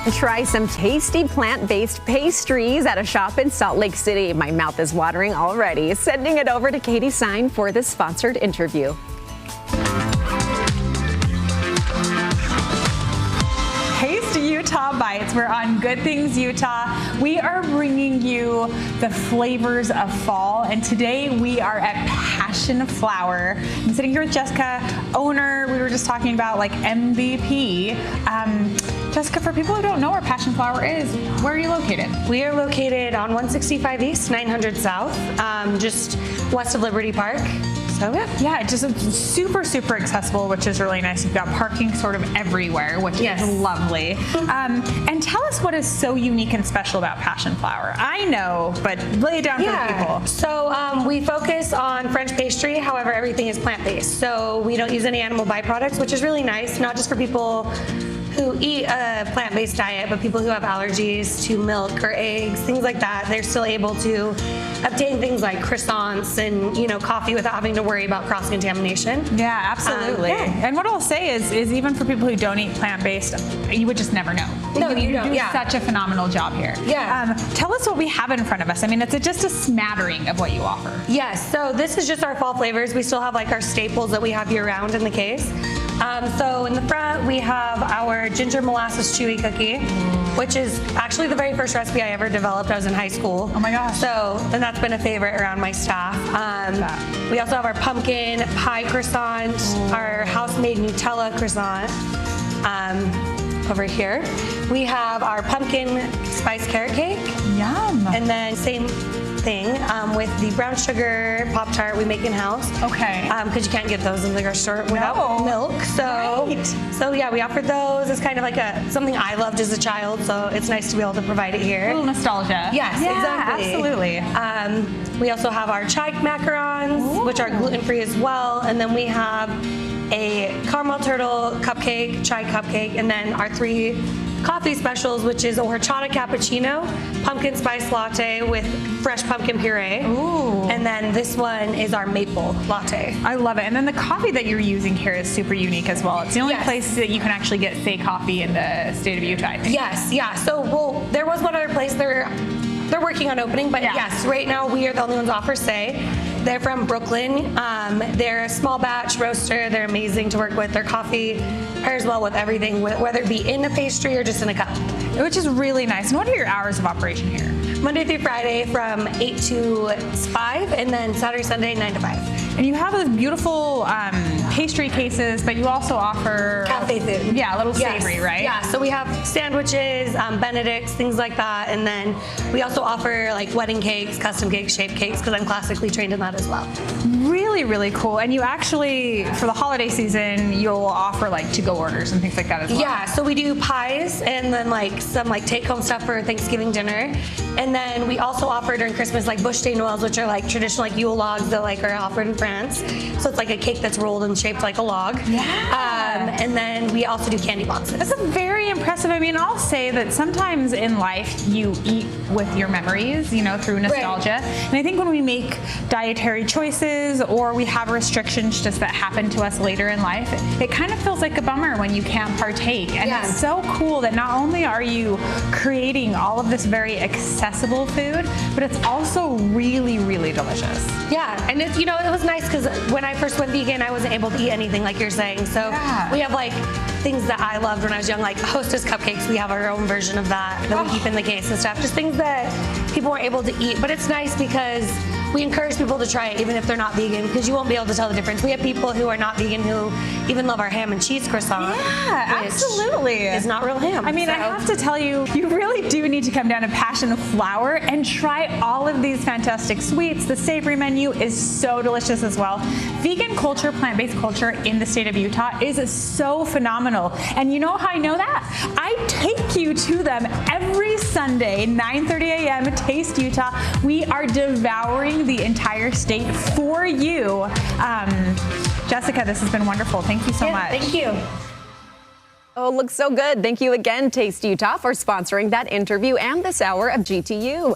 Try some tasty plant-based pastries at a shop in Salt Lake City. My mouth is watering already. Sending it over to Katy Sine for this sponsored interview. Taste Utah Bites. We're on Good Things Utah. We are bringing you the flavors of fall, and today we are at Passion Flower. I'm sitting here with Jessica, owner. We were just talking about like MVP. Jessica, for people who don't know where Passion Flower is, where are you located? We are located on 165 East, 900 South, just west of Liberty Park. So yeah, just super, super accessible, which is really nice. You've got parking sort of everywhere, which is lovely. And tell us what is so unique and special about Passion Flower. I know, but lay it down for the people. So we focus on French pastry. However, everything is plant-based. So we don't use any animal byproducts, which is really nice, not just for people who eat a plant-based diet, but people who have allergies to milk or eggs, things like that. They're still able to obtain things like croissants and coffee without having to worry about cross-contamination. Yeah, absolutely. And what I'll say is even for people who don't eat plant-based, you would just never know. No, you don't. Do such a phenomenal job here. Yeah. Tell us what we have in front of us. I mean, it's just a smattering of what you offer. Yes. So this is just our fall flavors. We still have like our staples that we have year-round in the case. So in the front, we have our ginger molasses chewy cookie, which is actually the very first recipe I ever developed. I was in high school. Oh my gosh. And that's been a favorite around my staff. We also have our pumpkin pie croissant, our house-made Nutella croissant. Over here, we have our pumpkin spice carrot cake. Yum. And then same thing with the brown sugar Pop-Tart we make in-house. Okay. Because you can't get those in the grocery store without milk. So yeah, we offered those. It's kind of like something I loved as a child, so it's nice to be able to provide it here. A little nostalgia. Yes, exactly. Absolutely. We also have our chai macarons, which are gluten-free as well, and then we have a caramel turtle cupcake, chai cupcake, and then our 3 coffee specials, which is a horchata cappuccino, pumpkin spice latte with fresh pumpkin puree. Ooh. And then this one is our maple latte. I love it. And then the coffee that you're using here is super unique as well. It's the only place that you can actually get Say coffee in the state of Utah, I think. Yes, yeah. So, there was one other place they're working on opening, but yes, right now we are the only ones to offer Say. They're from Brooklyn. They're a small batch roaster. They're amazing to work with. Their coffee pairs well with everything, whether it be in a pastry or just in a cup. Which is really nice. And what are your hours of operation here? Monday through Friday from 8 to 5, and then Saturday, Sunday, 9 to 5. And you have those beautiful pastry cases, but you also offer cafe food. Yeah, a little savory, right? Yeah, so we have sandwiches, Benedicts, things like that, and then we also offer like wedding cakes, custom cakes, shaped cakes, because I'm classically trained in that as well. Really, really cool. And you actually, for the holiday season, you'll offer like to-go orders and things like that as well. Yeah, so we do pies and then like some like take-home stuff for Thanksgiving dinner, and then we also offer during Christmas like bush day noëls, which are like traditional like Yule logs that like are offered in France. So it's like a cake that's rolled and shaped like a log. Yeah. And then we also do candy boxes. That's a very impressive. I mean, I'll say that sometimes in life you eat with your memories, through nostalgia. Right. And I think when we make dietary choices or we have restrictions just that happen to us later in life, it kind of feels like a bummer when you can't partake. And it's so cool that not only are you creating all of this very accessible food, but it's also really, really delicious. Yeah, and it's, it was nice because when I first went vegan, I wasn't able to eat anything like you're saying. So we have like things that I loved when I was young, like Hostess cupcakes. We have our own version of that we keep in the case and stuff. Just things that people weren't able to eat. But it's nice because we encourage people to try it even if they're not vegan, because you won't be able to tell the difference. We have people who are not vegan who even love our ham and cheese croissant. Yeah, absolutely. It's not real ham. I mean, I have to tell you, you really do need to come down to Passion Flower and try all of these fantastic sweets. The savory menu is so delicious as well. Vegan culture, plant-based culture in the state of Utah is so phenomenal. And you know how I know that? I take you to them every Sunday, 9:30 a.m., Taste Utah. We are devouring the entire state for you. Jessica, this has been wonderful. Thank you so much. Thank you. Oh, looks so good. Thank you again, Taste Utah, for sponsoring that interview and this hour of GTU.